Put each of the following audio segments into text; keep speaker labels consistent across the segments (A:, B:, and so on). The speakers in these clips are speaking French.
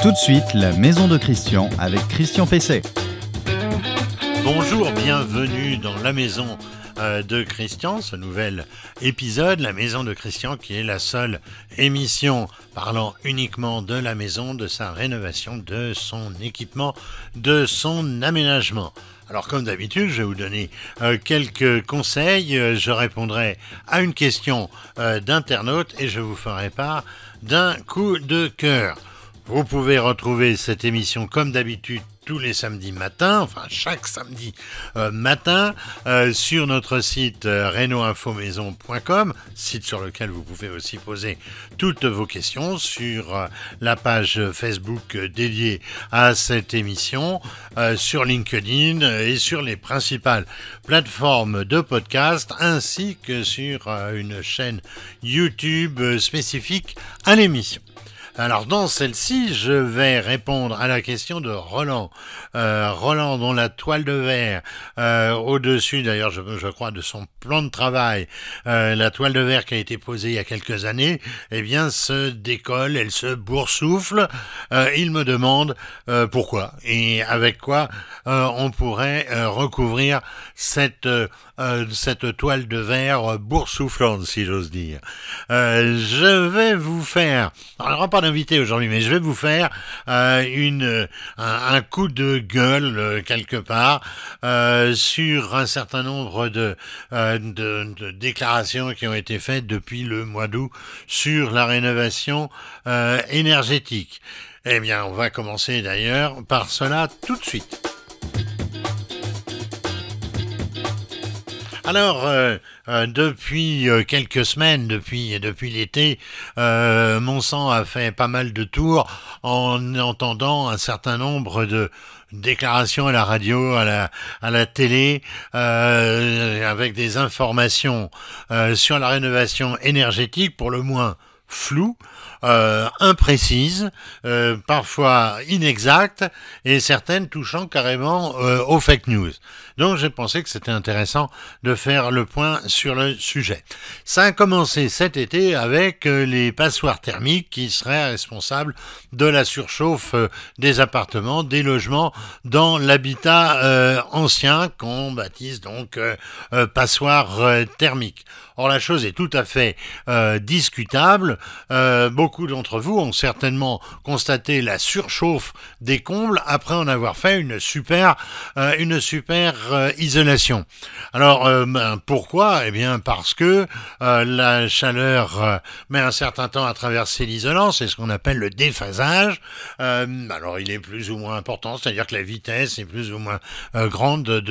A: Tout de suite, la maison de Christian avec Christian Pesset.
B: Bonjour, bienvenue dans la maison de Christian, ce nouvel épisode, la maison de Christian qui est la seule émission parlant uniquement de la maison, de sa rénovation, de son équipement, de son aménagement. Alors comme d'habitude, je vais vous donner quelques conseils, je répondrai à une question d'internaute et je vous ferai part d'un coup de cœur. Vous pouvez retrouver cette émission comme d'habitude tous les samedis matins, enfin chaque samedi matin, sur notre site renoinfomaison.com, site sur lequel vous pouvez aussi poser toutes vos questions, sur la page Facebook dédiée à cette émission, sur LinkedIn et sur les principales plateformes de podcast, ainsi que sur une chaîne YouTube spécifique à l'émission. Alors dans celle-ci, je vais répondre à la question de Roland. Roland dont la toile de verre au-dessus, d'ailleurs je crois, de son plan de travail, la toile de verre qui a été posée il y a quelques années, eh bien se décolle, elle se boursoufle. Il me demande pourquoi et avec quoi on pourrait recouvrir cette toile de verre boursouflante, si j'ose dire. Je vais vous faire, alors pas d'invité aujourd'hui, mais je vais vous faire un coup de gueule quelque part sur un certain nombre de déclarations qui ont été faites depuis le mois d'août sur la rénovation énergétique. Eh bien, on va commencer d'ailleurs par cela tout de suite. Alors, depuis quelques semaines, depuis l'été, mon sang a fait pas mal de tours en entendant un certain nombre de déclarations à la radio, à la télé, avec des informations sur la rénovation énergétique, pour le moins floues, imprécises, parfois inexactes, et certaines touchant carrément aux fake news. Donc j'ai pensé que c'était intéressant de faire le point sur le sujet. Ça a commencé cet été avec les passoires thermiques qui seraient responsables de la surchauffe des appartements, des logements dans l'habitat ancien qu'on baptise donc passoires thermiques. Or la chose est tout à fait discutable. Beaucoup d'entre vous ont certainement constaté la surchauffe des combles après en avoir fait une super isolation. Alors pourquoi ? Eh bien parce que la chaleur met un certain temps à traverser l'isolant, c'est ce qu'on appelle le déphasage. Alors il est plus ou moins important, c'est-à-dire que la vitesse est plus ou moins grande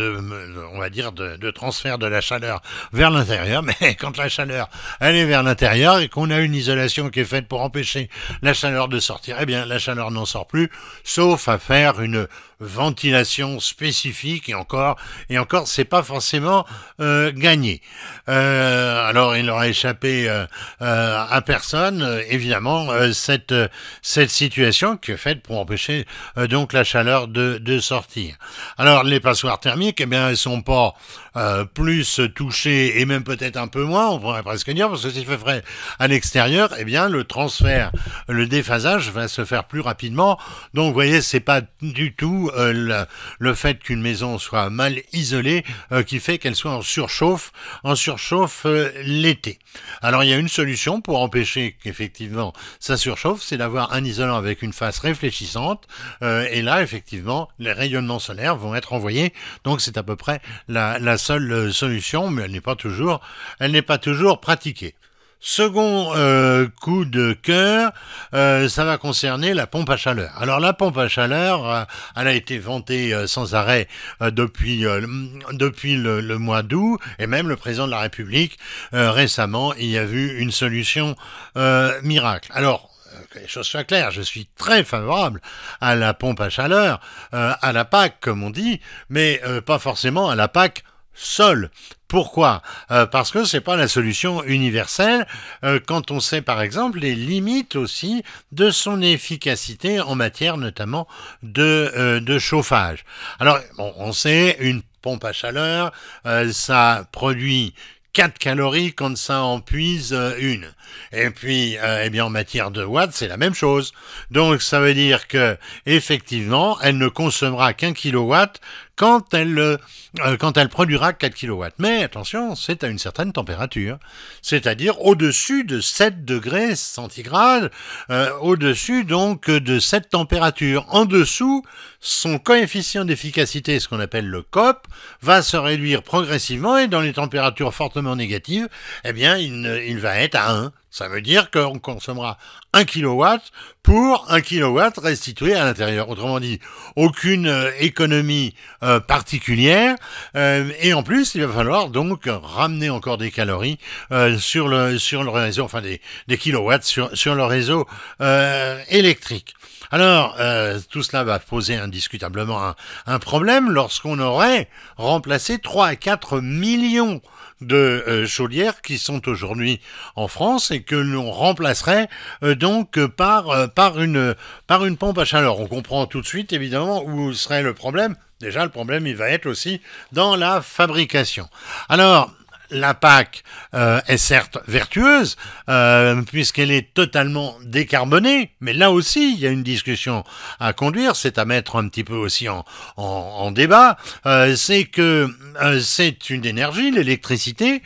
B: on va dire de transfert de la chaleur vers l'intérieur, mais quand la chaleur elle est vers l'intérieur et qu'on a une isolation qui est faite pour empêcher la chaleur de sortir, eh bien la chaleur n'en sort plus, sauf à faire une ventilation spécifique, et encore c'est pas forcément gagné. Alors il n'aura échappé à personne évidemment cette situation qui est faite pour empêcher donc la chaleur de sortir. Alors les passoires thermiques, eh bien elles sont pas plus touchées, et même peut-être un peu moins, on pourrait presque dire, parce que s'il fait frais à l'extérieur, eh bien le transfert, le déphasage va se faire plus rapidement. Donc vous voyez, c'est pas du tout le fait qu'une maison soit mal isolée qui fait qu'elle soit en surchauffe l'été. Alors il y a une solution pour empêcher qu'effectivement ça surchauffe, c'est d'avoir un isolant avec une face réfléchissante, et là effectivement les rayonnements solaires vont être envoyés, donc c'est à peu près la seule solution, mais elle n'est pas toujours pratiquée. Second coup de cœur, ça va concerner la pompe à chaleur. Alors la pompe à chaleur, elle a été vantée sans arrêt depuis le mois d'août, et même le président de la République récemment il y a vu une solution miracle. Alors que les choses soient claires, je suis très favorable à la pompe à chaleur, à la PAC comme on dit, mais pas forcément à la PAC seule. Pourquoi ? Parce que c'est pas la solution universelle quand on sait par exemple les limites aussi de son efficacité en matière notamment de chauffage. Alors bon, on sait une pompe à chaleur, ça produit 4 calories quand ça en puise une. Et puis, eh bien, en matière de watts, c'est la même chose. Donc, ça veut dire que, effectivement, elle ne consommera qu'1 kilowatt quand elle produira 4 kilowatts. Mais attention, c'est à une certaine température, c'est-à-dire au-dessus de 7 degrés centigrades, au-dessus donc de cette température. En dessous, son coefficient d'efficacité, ce qu'on appelle le COP, va se réduire progressivement et dans les températures fortement négatives, eh bien, il va être à 1. Ça veut dire qu'on consommera 1 kilowatt pour 1 kilowatt restitué à l'intérieur. Autrement dit, aucune économie particulière. Et en plus, il va falloir donc ramener encore des calories sur le réseau, enfin des kilowatts sur le réseau électrique. Alors, tout cela va poser indiscutablement un problème lorsqu'on aurait remplacé 3 à 4 millions de chaudières qui sont aujourd'hui en France et que l'on remplacerait donc par une pompe à chaleur. On comprend tout de suite évidemment où serait le problème. Déjà, le problème, il va être aussi dans la fabrication. Alors, la PAC est certes vertueuse, puisqu'elle est totalement décarbonée, mais là aussi, il y a une discussion à conduire, c'est à mettre un petit peu aussi en débat, c'est que c'est une énergie, l'électricité,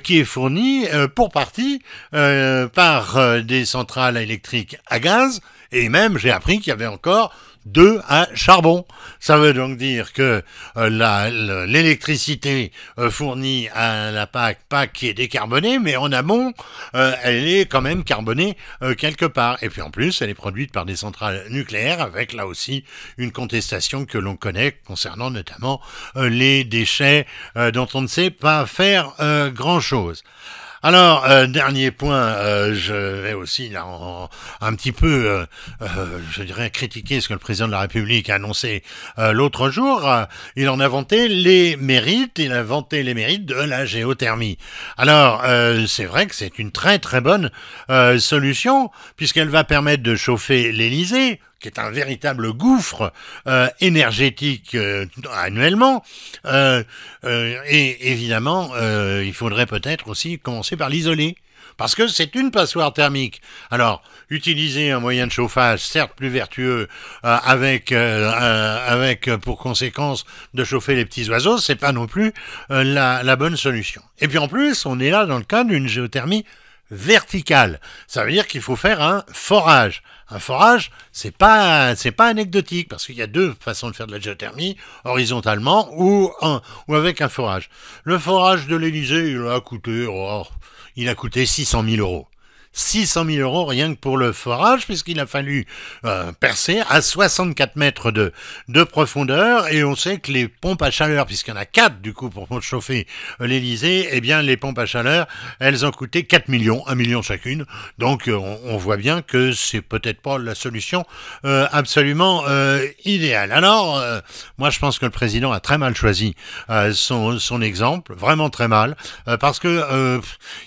B: qui est fournie pour partie par des centrales électriques à gaz, et même, j'ai appris qu'il y avait encore 2 à charbon. Ça veut donc dire que l'électricité fournie à la PAC qui est décarbonée, mais en amont, elle est quand même carbonée quelque part. Et puis en plus, elle est produite par des centrales nucléaires, avec là aussi une contestation que l'on connaît concernant notamment les déchets dont on ne sait pas faire grand-chose. Alors, dernier point, je vais aussi là, un petit peu, je dirais, critiquer ce que le président de la République a annoncé l'autre jour. Il en a vanté les mérites, de la géothermie. Alors, c'est vrai que c'est une très très bonne solution, puisqu'elle va permettre de chauffer l'Élysée, qui est un véritable gouffre énergétique annuellement. Et évidemment, il faudrait peut-être aussi commencer par l'isoler, parce que c'est une passoire thermique. Alors, utiliser un moyen de chauffage, certes plus vertueux, avec pour conséquence de chauffer les petits oiseaux, c'est pas non plus la bonne solution. Et puis en plus, on est là dans le cas d'une géothermie verticale. Ça veut dire qu'il faut faire un forage. Un forage, c'est pas anecdotique, parce qu'il y a 2 façons de faire de la géothermie, horizontalement ou avec un forage. Le forage de l'Élysée, il a coûté 600 000 euros. 600 000 euros rien que pour le forage, puisqu'il a fallu percer à 64 mètres de profondeur, et on sait que les pompes à chaleur, puisqu'il y en a 4 du coup pour chauffer l'Élysée, eh bien les pompes à chaleur, elles ont coûté 4 millions, 1 million chacune, donc on voit bien que c'est peut-être pas la solution absolument idéale. Alors, moi je pense que le président a très mal choisi son exemple, vraiment très mal, parce que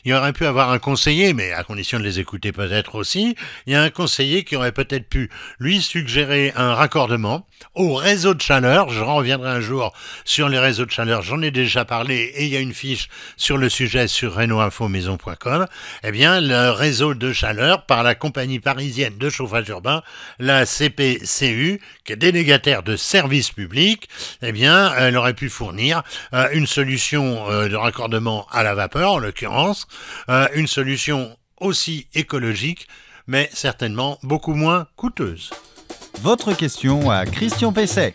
B: il aurait pu avoir un conseiller, mais à condition de les écouter peut-être aussi, il y a un conseiller qui aurait peut-être pu lui suggérer un raccordement au réseau de chaleur. Je reviendrai un jour sur les réseaux de chaleur, j'en ai déjà parlé et il y a une fiche sur le sujet sur reno-info-maison.com. Eh bien, le réseau de chaleur par la compagnie parisienne de chauffage urbain, la CPCU, qui est délégataire de services publics, eh bien, elle aurait pu fournir une solution de raccordement à la vapeur, en l'occurrence, une solution aussi écologique, mais certainement beaucoup moins coûteuse.
A: Votre question à Christian Pesset.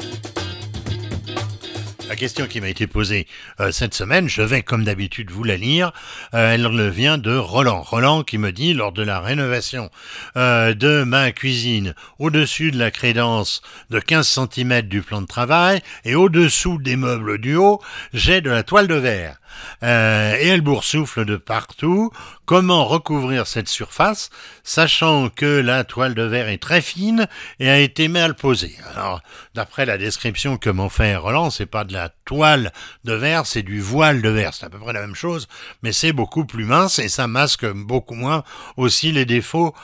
B: La question qui m'a été posée cette semaine, je vais comme d'habitude vous la lire, elle vient de Roland. Roland qui me dit, lors de la rénovation de ma cuisine, au-dessus de la crédence de 15 cm du plan de travail et au-dessous des meubles du haut, j'ai de la toile de verre. Et elle boursoufle de partout. Comment recouvrir cette surface, sachant que la toile de verre est très fine et a été mal posée? Alors, d'après la description que m'en fait Roland, c'est pas de la toile de verre, c'est du voile de verre. C'est à peu près la même chose, mais c'est beaucoup plus mince et ça masque beaucoup moins aussi les défauts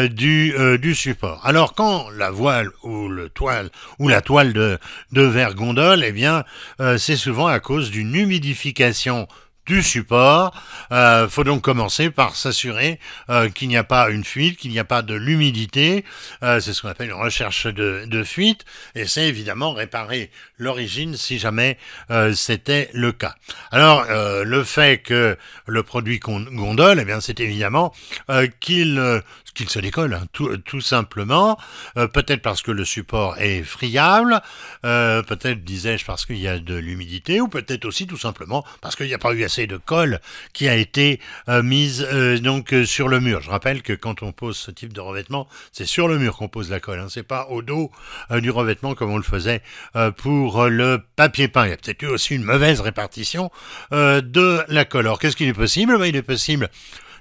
B: du support. Alors, quand la voile ou la toile de verre gondole, eh bien, c'est souvent à cause d'une humidification du support. Faut donc commencer par s'assurer qu'il n'y a pas une fuite, qu'il n'y a pas de l'humidité. C'est ce qu'on appelle une recherche de fuite, et c'est évidemment réparer l'origine si jamais c'était le cas. Alors, le fait que le produit gondole, eh bien, c'est évidemment qu'il se décolle, hein, tout simplement. Peut-être parce que le support est friable, peut-être, disais-je, parce qu'il y a de l'humidité, ou peut-être aussi tout simplement parce qu'il n'y a pas eu assez de colle qui a été mise sur le mur. Je rappelle que quand on pose ce type de revêtement, c'est sur le mur qu'on pose la colle, hein, c'est pas au dos du revêtement comme on le faisait pour le papier peint. Il y a peut-être eu aussi une mauvaise répartition de la colle. Alors, qu'est-ce qu'il est possible? Il est possible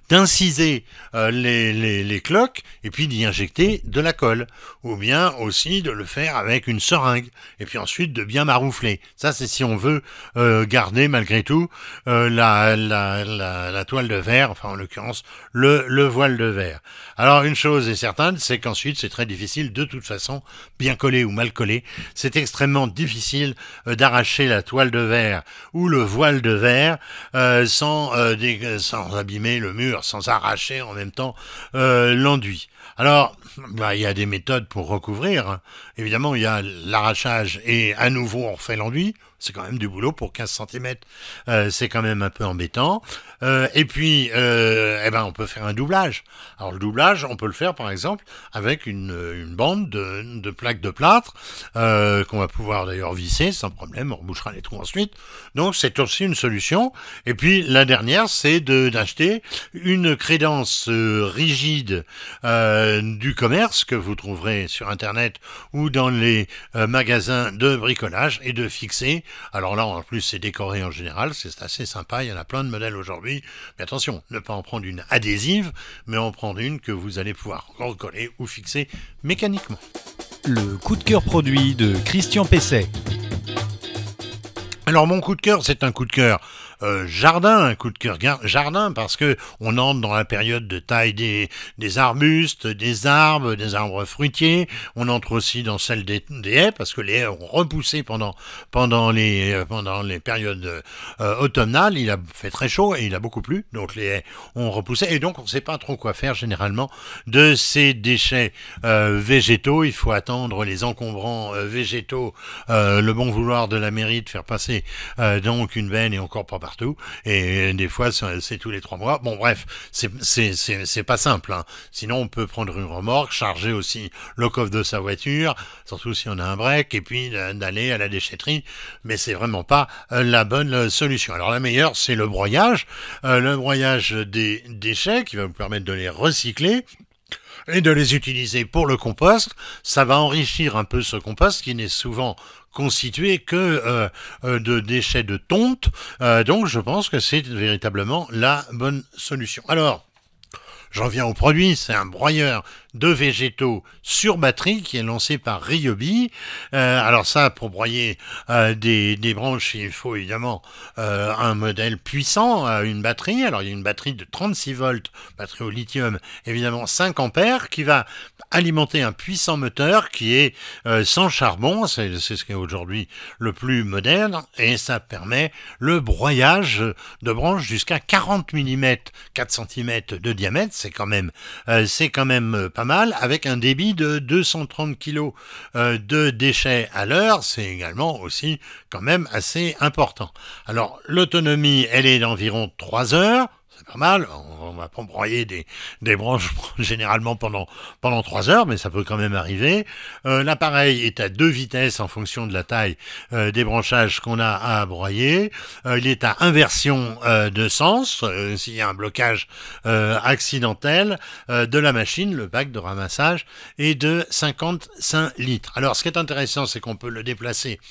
B: d'inciser les cloques et puis d'y injecter de la colle, ou bien aussi de le faire avec une seringue et puis ensuite de bien maroufler. Ça, c'est si on veut garder malgré tout la toile de verre, enfin en l'occurrence le voile de verre. Alors une chose est certaine, c'est qu'ensuite c'est très difficile de toute façon, bien collé ou mal collé, c'est extrêmement difficile d'arracher la toile de verre ou le voile de verre sans abîmer le mur, sans arracher en même temps l'enduit. Alors, il y a des méthodes pour recouvrir, hein. Évidemment, il y a l'arrachage et à nouveau on refait l'enduit. C'est quand même du boulot pour 15 cm. C'est quand même un peu embêtant. Et puis, on peut faire un doublage. Alors, le doublage, on peut le faire, par exemple, avec une bande de plaques de plâtre qu'on va pouvoir d'ailleurs visser sans problème. On rebouchera les trous ensuite. Donc, c'est aussi une solution. Et puis, la dernière, c'est d'acheter une crédence rigide du commerce que vous trouverez sur Internet ou dans les magasins de bricolage et de fixer. Alors là, en plus, c'est décoré en général, c'est assez sympa, il y en a plein de modèles aujourd'hui. Mais attention, ne pas en prendre une adhésive, mais en prendre une que vous allez pouvoir recoller ou fixer mécaniquement.
A: Le coup de cœur produit de Christian Pesset.
B: Alors mon coup de cœur, c'est un coup de cœur jardin, un coup de cœur jardin, parce que on entre dans la période de taille des arbustes, des arbres fruitiers. On entre aussi dans celle des haies, parce que les haies ont repoussé pendant les périodes automnales. Il a fait très chaud et il a beaucoup plu, donc les haies ont repoussé. Et donc on ne sait pas trop quoi faire généralement de ces déchets végétaux. Il faut attendre les encombrants végétaux, le bon vouloir de la mairie de faire passer donc une benne et encore pas partout, et des fois c'est tous les 3 mois. Bon bref, c'est pas simple, hein. Sinon on peut prendre une remorque, charger aussi le coffre de sa voiture, surtout si on a un break, et puis d'aller à la déchetterie, mais c'est vraiment pas la bonne solution. Alors la meilleure, c'est le broyage des déchets qui va vous permettre de les recycler et de les utiliser pour le compost. Ça va enrichir un peu ce compost qui n'est souvent constitué que de déchets de tonte. Donc je pense que c'est véritablement la bonne solution. Alors, j'en viens au produit, c'est un broyeur de végétaux sur batterie qui est lancé par Ryobi. Alors ça, pour broyer des branches, il faut évidemment un modèle puissant, une batterie. Alors il y a une batterie de 36 volts, batterie au lithium, évidemment 5 ampères, qui va alimenter un puissant moteur qui est sans charbon. C'est ce qui est aujourd'hui le plus moderne, et ça permet le broyage de branches jusqu'à 40 mm, 4 cm de diamètre. C'est quand même pas mal, avec un débit de 230 kg de déchets à l'heure. C'est également aussi quand même assez important. Alors l'autonomie, elle est d'environ 3 heures. C'est pas mal, on va pas broyer des branches généralement pendant 3 heures, mais ça peut quand même arriver. L'appareil est à 2 vitesses en fonction de la taille des branchages qu'on a à broyer. Il est à inversion de sens, s'il y a un blocage accidentel de la machine. Le bac de ramassage est de 55 litres. Alors ce qui est intéressant, c'est qu'on peut le déplacer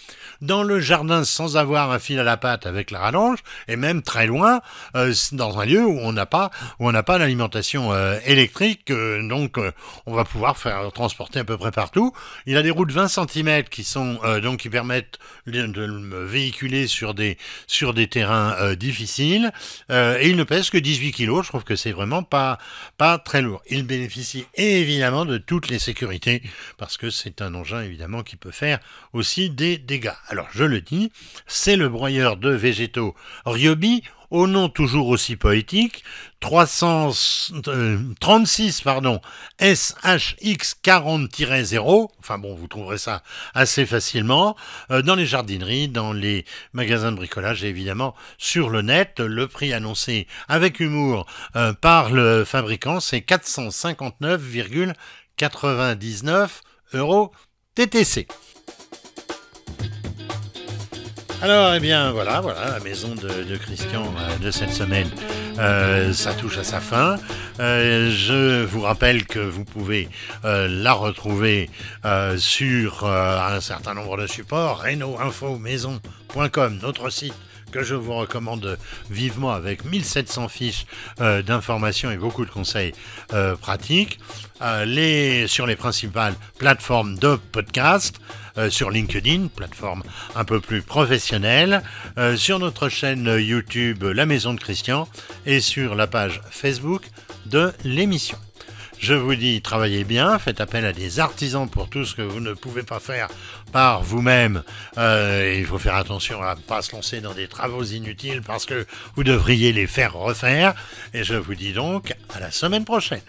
B: dans le jardin sans avoir un fil à la patte avec la rallonge, et même très loin, dans un lieu où on n'a pas l'alimentation électrique, donc on va pouvoir transporter à peu près partout. Il a des roues de 20 cm qui sont qui permettent de le véhiculer sur des terrains difficiles, et il ne pèse que 18 kg. Je trouve que c'est vraiment pas très lourd. Il bénéficie évidemment de toutes les sécurités, parce que c'est un engin évidemment qui peut faire aussi des dégâts. Alors je le dis, c'est le broyeur de végétaux Ryobi au nom toujours aussi poétique, 36 SHX40-0, enfin bon, vous trouverez ça assez facilement, dans les jardineries, dans les magasins de bricolage et évidemment sur le net. Le prix annoncé avec humour par le fabricant, c'est 459,99 € TTC. Alors, eh bien, voilà, la maison de Christian de cette semaine, ça touche à sa fin. Je vous rappelle que vous pouvez la retrouver sur un certain nombre de supports, reno-info-maison.com, notre site que je vous recommande vivement avec 1700 fiches d'informations et beaucoup de conseils pratiques. Sur les principales plateformes de podcast, sur LinkedIn, plateforme un peu plus professionnelle, sur notre chaîne YouTube La Maison de Christian et sur la page Facebook de l'émission. Je vous dis, travaillez bien, faites appel à des artisans pour tout ce que vous ne pouvez pas faire par vous-même. Il faut faire attention à ne pas se lancer dans des travaux inutiles parce que vous devriez les faire refaire. Et je vous dis donc à la semaine prochaine.